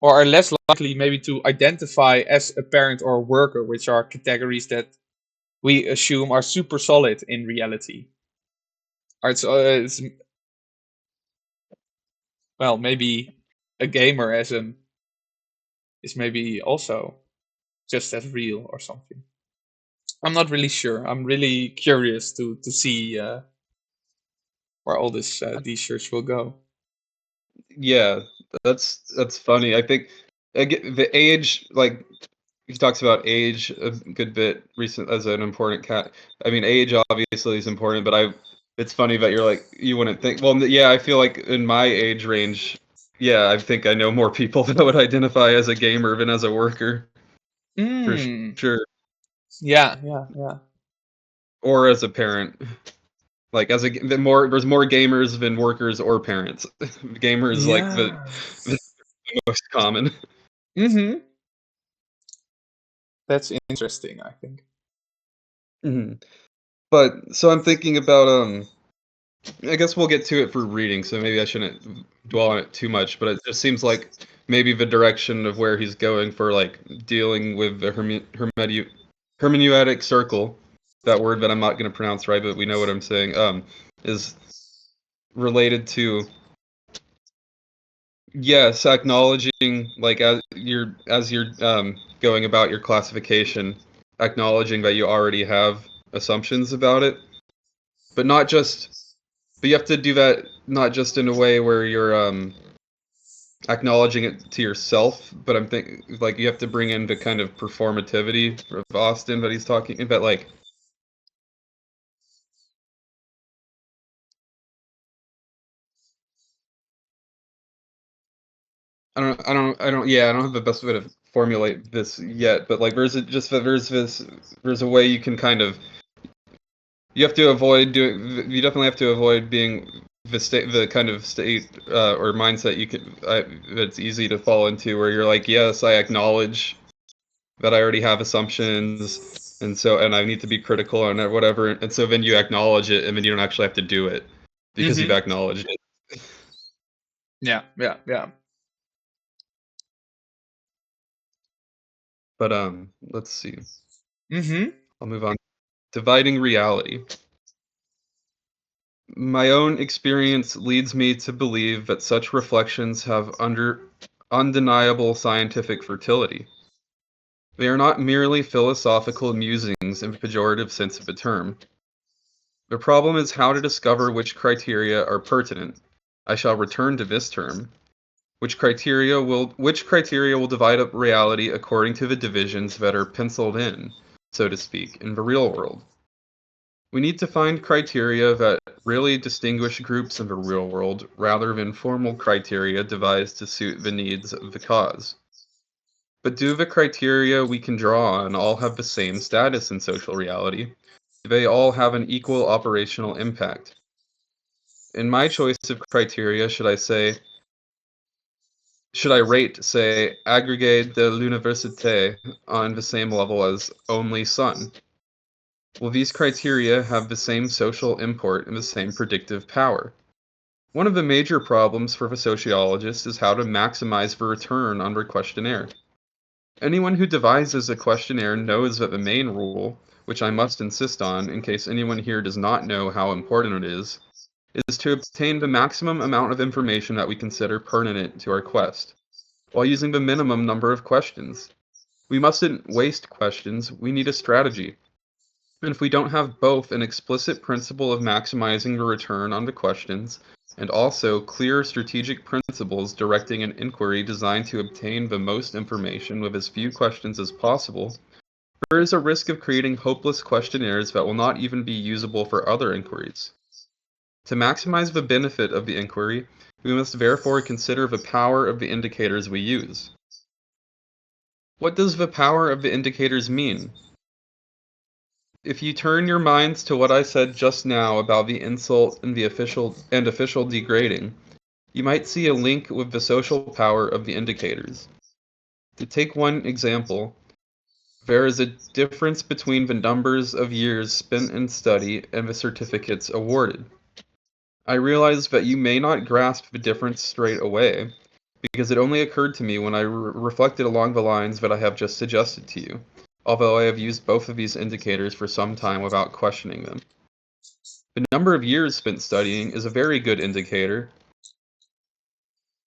or are less likely maybe to identify as a parent or a worker, which are categories that we assume are super solid in reality. Alright, so it's well maybe a gamer as an is maybe also just as real or something. I'm not really sure. I'm really curious to see where all this research will go. Yeah, that's funny. I think the age, like he talks about age a good bit recent as an important cat. I mean, age obviously is important, but It's funny that you're like, you wouldn't think. Well, yeah, I feel like in my age range, yeah, I think I know more people that would identify as a gamer than as a worker, for Mm. sure, Yeah, yeah, yeah. or as a parent. Like there's more gamers than workers or parents. Gamers like Yeah. the most common. Mm-hmm. That's interesting, I think. Mhm. But so I'm thinking about I guess we'll get to it for reading, so maybe I shouldn't dwell on it too much, but it just seems like maybe the direction of where he's going for like dealing with the hermeneutic circle, that word that I'm not going to pronounce right, but we know what I'm saying, is related to, yes, acknowledging like as you're going about your classification, acknowledging that you already have assumptions about it, but not just, but you have to do that not just in a way where you're acknowledging it to yourself, but I'm thinking like you have to bring in the kind of performativity of Austin that he's talking about. Like yeah, I don't have the best way to formulate this yet, but like just that there's a way you can kind of, you have to avoid doing, you definitely have to avoid being the kind of state or mindset that's easy to fall into, where you're like, yes, I acknowledge that I already have assumptions, and I need to be critical and whatever, and so then you acknowledge it, and then you don't actually have to do it because you've Mm-hmm. acknowledged it. Yeah, yeah, yeah. But let's see. Mm-hmm. I'll move on. Dividing reality. My own experience leads me to believe that such reflections have undeniable scientific fertility. They are not merely philosophical musings in the pejorative sense of the term. The problem is how to discover which criteria are pertinent. I shall return to this term. Which criteria will divide up reality according to the divisions that are penciled in, so to speak, in the real world. We need to find criteria that really distinguish groups in the real world rather than formal criteria devised to suit the needs of the cause. But do the criteria we can draw on all have the same status in social reality? Do they all have an equal operational impact? In my choice of criteria, should I rate, say, Agrégé de l'université on the same level as only sun? Will these criteria have the same social import and the same predictive power? One of the major problems for the sociologist is how to maximize the return on their questionnaire. Anyone who devises a questionnaire knows that the main rule, which I must insist on in case anyone here does not know how important it is to obtain the maximum amount of information that we consider pertinent to our quest, while using the minimum number of questions. We mustn't waste questions, we need a strategy. And if we don't have both an explicit principle of maximizing the return on the questions, and also clear strategic principles directing an inquiry designed to obtain the most information with as few questions as possible, there is a risk of creating hopeless questionnaires that will not even be usable for other inquiries. To maximize the benefit of the inquiry, we must therefore consider the power of the indicators we use. What does the power of the indicators mean? If you turn your minds to what I said just now about the insult and the official degrading, you might see a link with the social power of the indicators. To take one example, there is a difference between the numbers of years spent in study and the certificates awarded. I realize that you may not grasp the difference straight away, because it only occurred to me when I reflected along the lines that I have just suggested to you, although I have used both of these indicators for some time without questioning them. The number of years spent studying is a very good indicator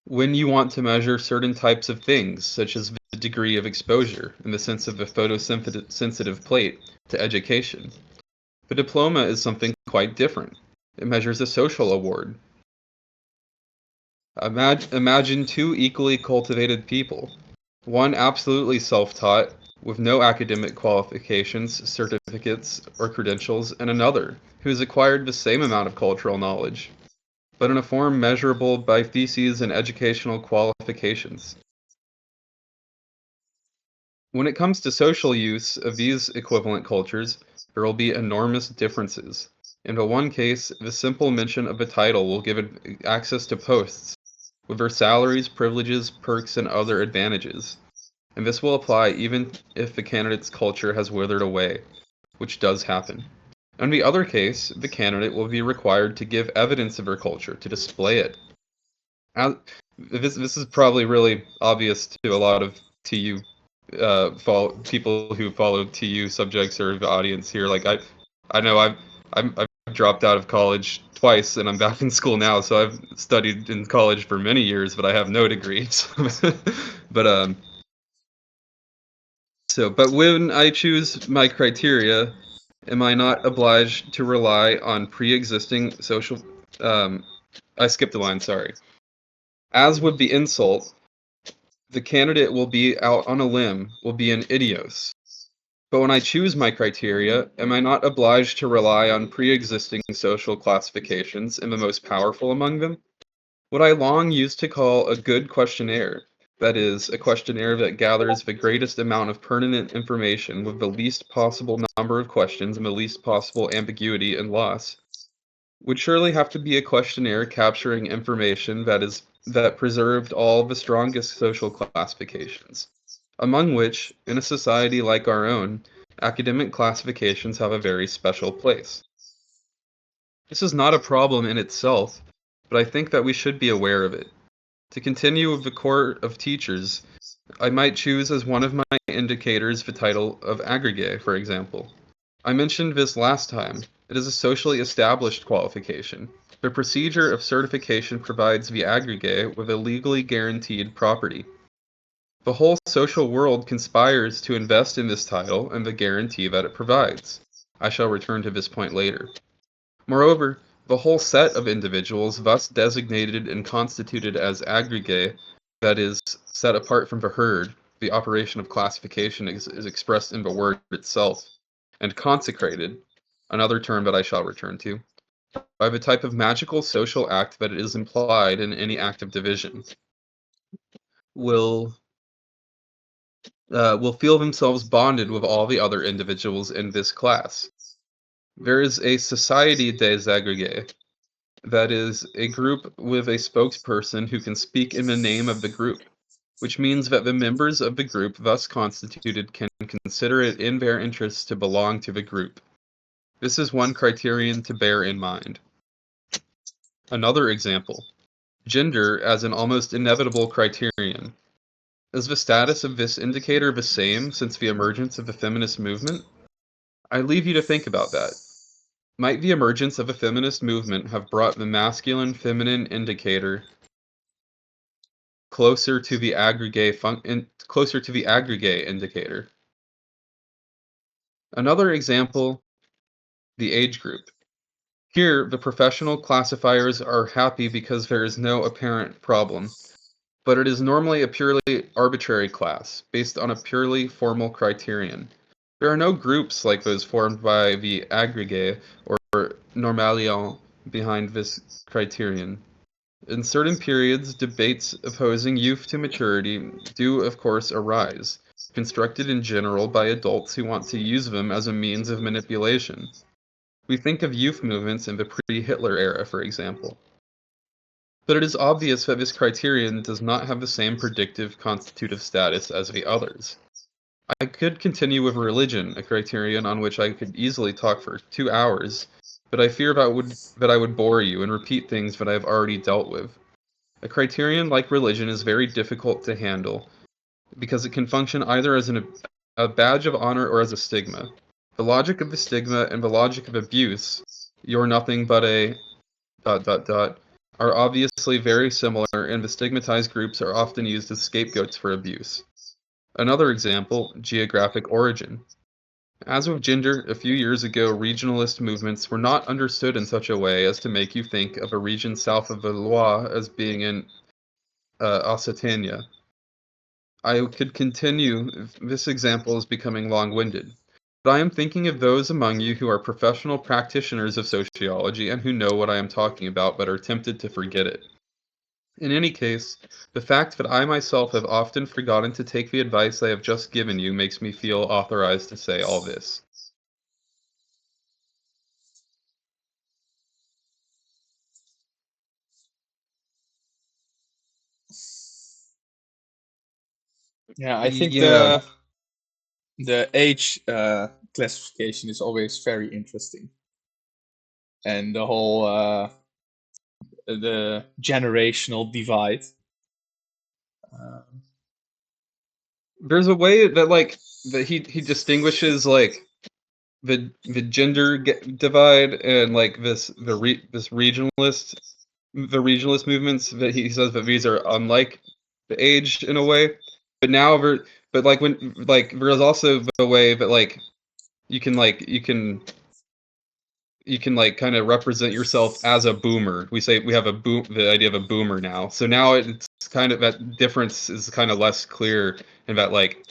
when you want to measure certain types of things, such as the degree of exposure, in the sense of the photosensitive plate, to education. The diploma is something quite different. It measures a social award. Imagine two equally cultivated people. One absolutely self taught, with no academic qualifications, certificates, or credentials, and another who has acquired the same amount of cultural knowledge, but in a form measurable by theses and educational qualifications. When it comes to social use of these equivalent cultures, there will be enormous differences. In the one case, the simple mention of a title will give it access to posts, with their salaries, privileges, perks, and other advantages. And this will apply even if the candidate's culture has withered away, which does happen. In the other case, the candidate will be required to give evidence of their culture, to display it. As, this is probably really obvious to a lot of TU people who follow TU subjects or the audience here. Like I know I've dropped out of college twice, and I'm back in school now. So I've studied in college for many years, but I have no degree. But but when I choose my criteria, am I not obliged to rely on pre-existing social? Um, I skipped a line. Sorry. As with the insult, the candidate will be out on a limb, will be an idios. But when I choose my criteria, am I not obliged to rely on pre-existing social classifications and the most powerful among them? What I long used to call a good questionnaire, that is, a questionnaire that gathers the greatest amount of pertinent information with the least possible number of questions and the least possible ambiguity and loss, would surely have to be a questionnaire capturing information that preserved all the strongest social classifications, among which, in a society like our own, academic classifications have a very special place. This is not a problem in itself, but I think that we should be aware of it. To continue with the court of teachers, I might choose as one of my indicators the title of agrégé, for example. I mentioned this last time. It is a socially established qualification. The procedure of certification provides the agrégé with a legally guaranteed property. The whole social world conspires to invest in this title and the guarantee that it provides. I shall return to this point later. Moreover, the whole set of individuals thus designated and constituted as agrégé, that is, set apart from the herd, the operation of classification is expressed in the word itself, and consecrated, another term that I shall return to, by the type of magical social act that is implied in any act of division, will will feel themselves bonded with all the other individuals in this class. There is a society des agrégés, that is, a group with a spokesperson who can speak in the name of the group, which means that the members of the group thus constituted can consider it in their interests to belong to the group. This is one criterion to bear in mind. Another example, gender as an almost inevitable criterion. Is the status of this indicator the same since the emergence of the feminist movement? I leave you to think about that. Might the emergence of a feminist movement have brought the masculine-feminine indicator closer to the agrégé indicator? Another example, the age group. Here, the professional classifiers are happy because there is no apparent problem, but it is normally a purely arbitrary class, based on a purely formal criterion. There are no groups like those formed by the agrégé or normalion behind this criterion. In certain periods, debates opposing youth to maturity do, of course, arise, constructed in general by adults who want to use them as a means of manipulation. We think of youth movements in the pre-Hitler era, for example. But it is obvious that this criterion does not have the same predictive constitutive status as the others. I could continue with religion, a criterion on which I could easily talk for 2 hours, but I fear that I would bore you and repeat things that I have already dealt with. A criterion like religion is very difficult to handle because it can function either as a badge of honor or as a stigma. The logic of the stigma and the logic of abuse, you're nothing but a ... are obviously very similar, and the stigmatized groups are often used as scapegoats for abuse. Another example, geographic origin. As with gender, a few years ago, regionalist movements were not understood in such a way as to make you think of a region south of the Loire as being in Occitania. I could continue if this example is becoming long-winded, but I am thinking of those among you who are professional practitioners of sociology and who know what I am talking about but are tempted to forget it. In any case, the fact that I myself have often forgotten to take the advice I have just given you makes me feel authorized to say all this. Yeah, I think Yeah, the age classification is always very interesting, and the whole the generational divide. Um, there's a way that like that he distinguishes like the gender divide and like this regionalist the regionalist movements that he says that these are unlike the age in a way. But now but like when like there's also the way that like you can like you can like kind of represent yourself as a boomer. We say we have a boom the idea of a boomer now. So now it's kind of that difference is kind of less clear and that like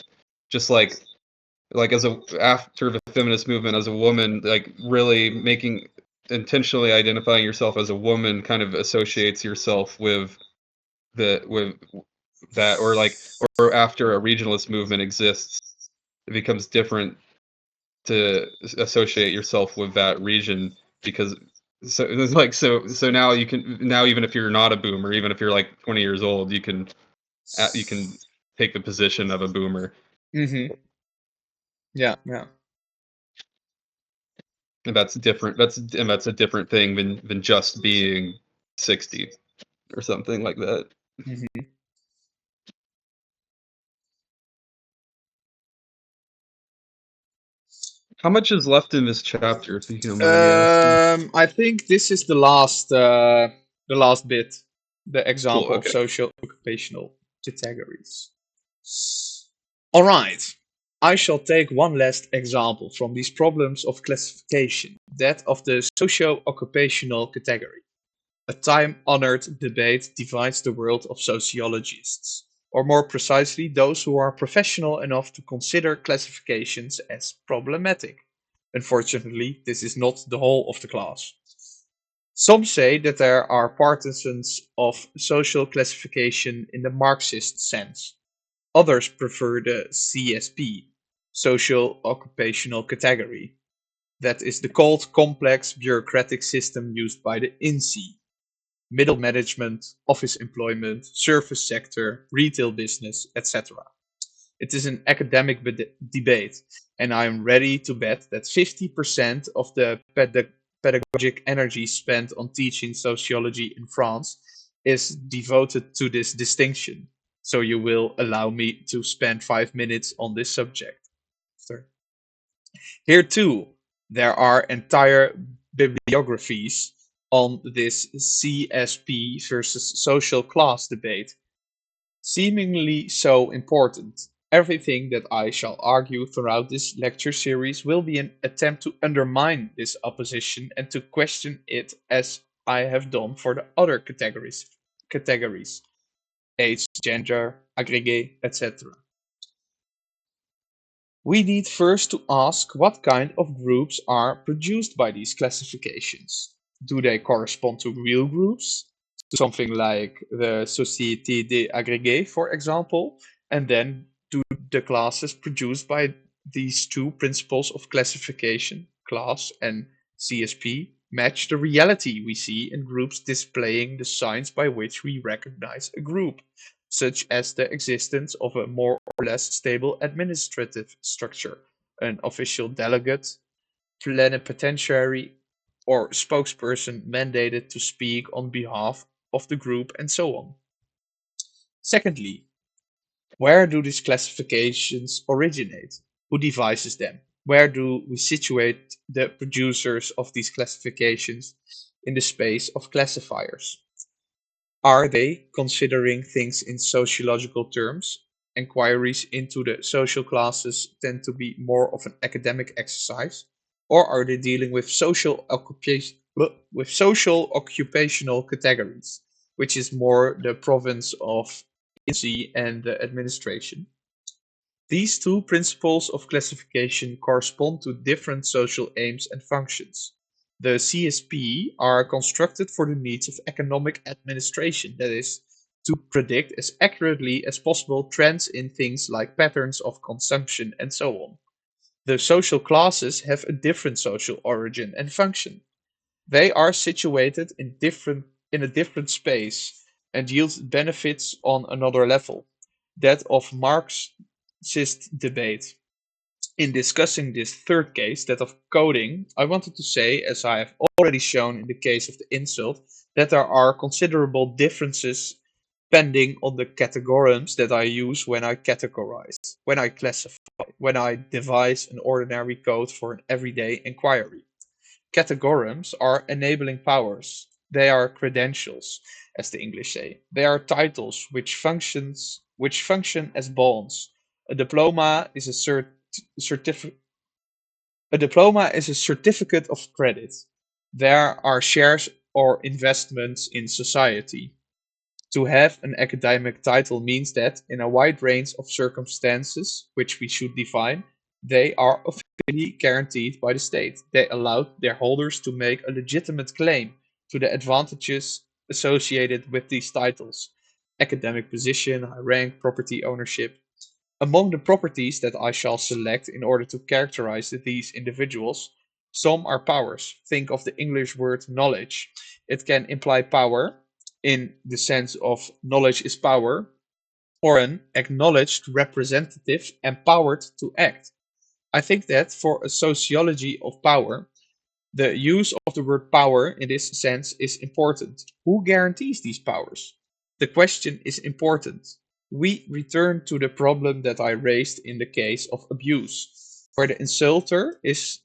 just like as a after the feminist movement as a woman like really making intentionally identifying yourself as a woman kind of associates yourself with that or like or after a regionalist movement exists it becomes different to associate yourself with that region because so it's like so now you can now even if you're not a boomer even if you're like 20 years old you can take the position of a boomer hmm Yeah, yeah. and that's different that's a different thing than just being 60 or something like that. hmm How much is left in this chapter if you don't mind me asking? I think this is the last bit, the Cool, example of okay. social occupational categories. All right. I shall take one last example from these problems of classification, that of the socio-occupational category. A time-honored debate divides the world of sociologists, or more precisely, those who are professional enough to consider classifications as problematic. Unfortunately, this is not the whole of the class. Some say that there are partisans of social classification in the Marxist sense. Others prefer the CSP, social occupational category. That is the cold, complex, bureaucratic system used by the INSEE, middle management, office employment, service sector, retail business, etc. It is an academic debate, and I am ready to bet that 50% of the pedagogic energy spent on teaching sociology in France is devoted to this distinction. So you will allow me to spend 5 minutes on this subject. Sir. Here too, there are entire bibliographies on this CSP versus social class debate, seemingly so important. Everything that I shall argue throughout this lecture series will be an attempt to undermine this opposition and to question it as I have done for the other categories age, gender, aggregate, etc. We need first to ask what kind of groups are produced by these classifications. Do they correspond to real groups? To something like the Société des Agrégés, for example? And then do the classes produced by these two principles of classification, class and CSP, match the reality we see in groups displaying the signs by which we recognize a group, such as the existence of a more or less stable administrative structure, an official delegate, plenipotentiary, or spokesperson mandated to speak on behalf of the group, and so on. Secondly, where do these classifications originate? Who devises them? Where do we situate the producers of these classifications in the space of classifiers? Are they considering things in sociological terms? Inquiries into the social classes tend to be more of an academic exercise, or are they dealing with social occupational categories, which is more the province of agency and administration. These two principles of classification correspond to different social aims and functions. The CSP are constructed for the needs of economic administration, that is, to predict as accurately as possible trends in things like patterns of consumption and so on. The social classes have a different social origin and function. They are situated in a different space and yield benefits on another level, that of Marxist debate. In discussing this third case, that of coding, I wanted to say, as I have already shown in the case of the insult, that there are considerable differences depending on the categorums that I use when I categorize, when I classify, when I devise an ordinary code for an everyday inquiry. Categorums are enabling powers. They are credentials, as the English say. They are titles which function as bonds. A diploma is a diploma is a certificate of credit. There are shares or investments in society. To have an academic title means that, in a wide range of circumstances, which we should define, they are officially guaranteed by the state. They allow their holders to make a legitimate claim to the advantages associated with these titles: academic position, high rank, property ownership. Among the properties that I shall select in order to characterize these individuals, some are powers. Think of the English word knowledge. It can imply power in the sense of knowledge is power, or an acknowledged representative empowered to act. I think that for a sociology of power, the use of the word power in this sense is important. Who guarantees these powers? The question is important. We return to the problem that I raised in the case of abuse, where the insulter is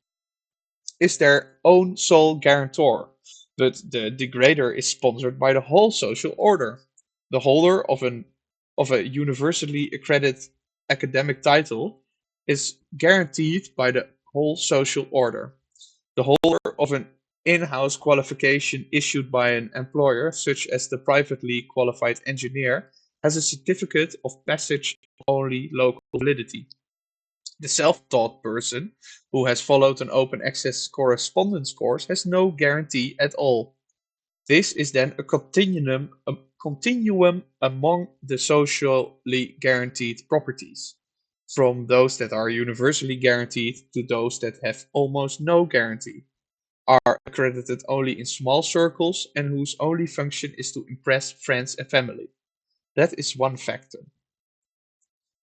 their own sole guarantor, but the degrader is sponsored by the whole social order. The holder of a universally accredited academic title is guaranteed by the whole social order. The holder of an in-house qualification issued by an employer, such as the privately qualified engineer, has a certificate of passage of only local validity. The self-taught person who has followed an open access correspondence course has no guarantee at all. This is then a continuum among the socially guaranteed properties, from those that are universally guaranteed to those that have almost no guarantee, are accredited only in small circles, and whose only function is to impress friends and family. That is one factor.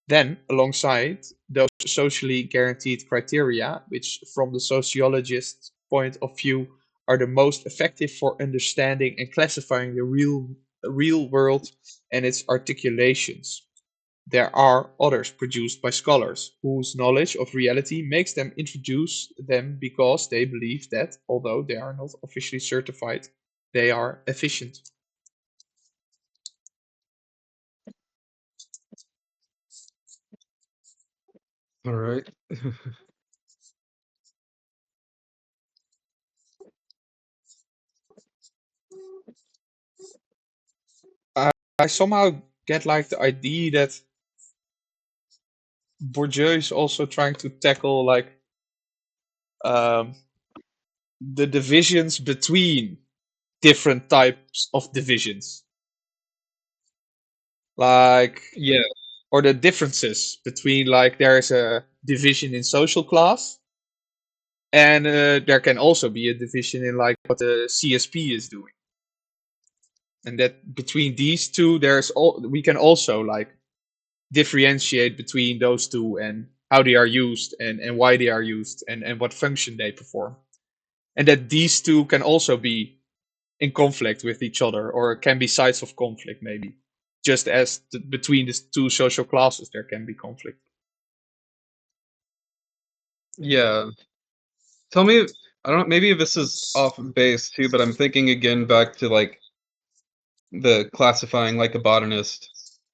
Then, alongside those socially guaranteed criteria, which from the sociologist's point of view are the most effective for understanding and classifying the real world and its articulations, there are others produced by scholars whose knowledge of reality makes them introduce them because they believe that, although they are not officially certified, they are efficient. Alright. I somehow get like the idea that Bourdieu is also trying to tackle like um, the divisions between different types of divisions, like Yeah, or the differences between like there is a division in social class, and there can also be a division in like what the CSP is doing, and that between these two, we can also like differentiate between those two and how they are used and why they are used and what function they perform, and that these two can also be in conflict with each other or can be sides of conflict maybe, just as between the two social classes there can be conflict. yeah. Tell me, I don't know, maybe this is off base too, but I'm thinking again back to, like, the classifying like a botanist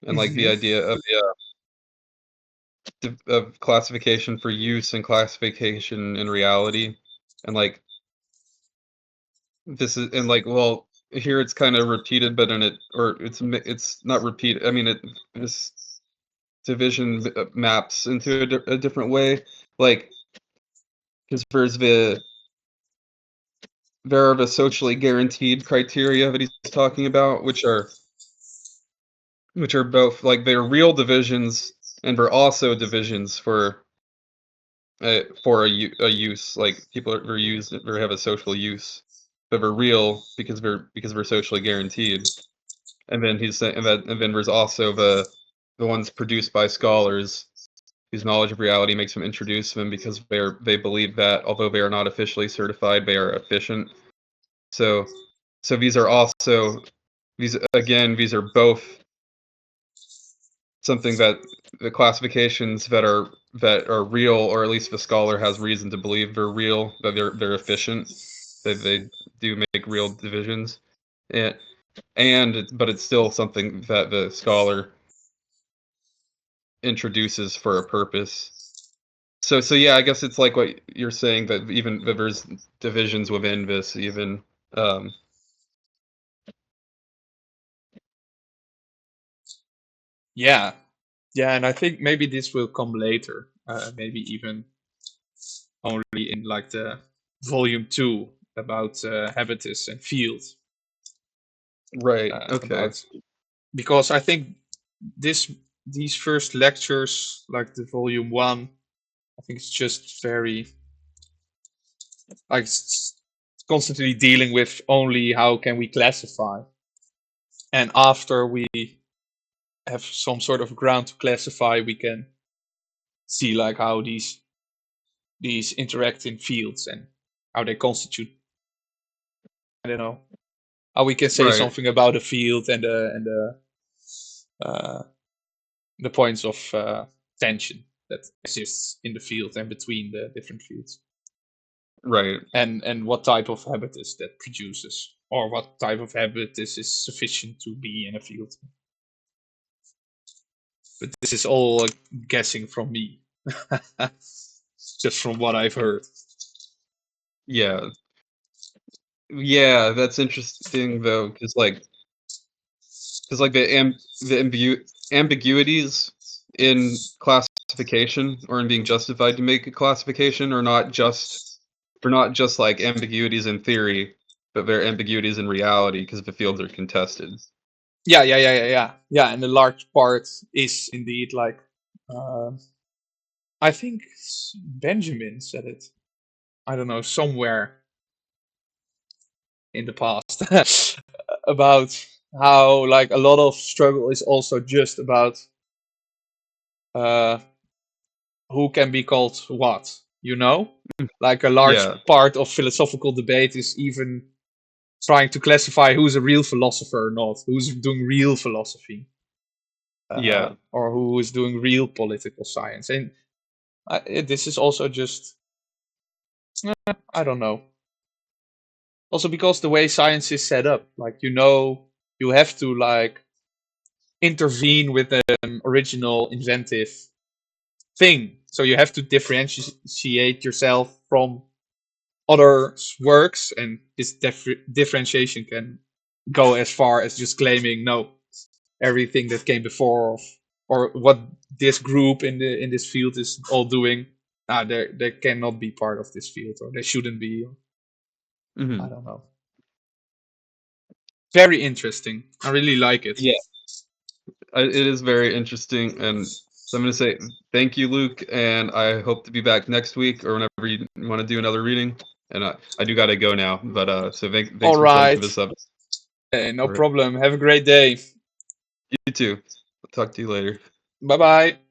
and, like, the Hmm. idea of, yeah, of classification for use and classification in reality, and, like, this is and, like, well, here it's kind of repeated, but it's not repeated. I mean, this division maps into a different way, like because there are the socially guaranteed criteria that he's talking about, which are both like they're real divisions and they're also divisions for a use, like people are used or have a social use, but they're real because they're socially guaranteed. And then he's saying that, and then there's also the ones produced by scholars whose knowledge of reality makes them introduce them because they believe that although they are not officially certified, they are efficient. So so these are both something that the classifications that are real, or at least the scholar has reason to believe they're real, that they're efficient, that they do make real divisions, and but it's still something that the scholar introduces for a purpose. So yeah, I guess it's like what you're saying, that even that there's divisions within this even. Um, Yeah, yeah, and I think maybe this will come later. Maybe even only in like the volume 2 about habitus and field. right. Okay. About because I think this these first lectures, like the volume 1, I think it's just very like constantly dealing with only how can we classify, and after we have some sort of ground to classify, we can see like how these interact in fields and how they constitute. I don't know how we can say Right. something about a field and uh, the points of tension that exists in the field and between the different fields, Right. and what type of habitus that produces, or what type of habitus is sufficient to be in a field. But this is all guessing from me, just from what I've heard. Yeah. Yeah. That's interesting though, because like the ambiguities in classification or in being justified to make a classification are not just they're not just like ambiguities in theory, but they're ambiguities in reality because the fields are contested. Yeah. And a large part is indeed like, um I think Benjamin said it. I don't know, somewhere in the past about how like a lot of struggle is also just about uh, who can be called what. You know, like a large Yeah. part of philosophical debate is even trying to classify who's a real philosopher or not, who's doing real philosophy, Yeah. or who is doing real political science. And this is also just, I don't know. Also because the way science is set up, like, you have to like intervene with an original inventive thing, so you have to differentiate yourself from other works, and this differentiation can go as far as just claiming no, everything that came before, or what this group in this field is all doing, they cannot be part of this field, or they shouldn't be. I Mhm. don't know. Very interesting. I really like it. Yeah. It is very interesting, and so I'm gonna say thank you, Luke, and I hope to be back next week or whenever you want to do another reading. And I do gotta go now, but so thanks All for setting right. this up. No All right, problem. Have a great day. you too. I'll talk to you later. Bye bye.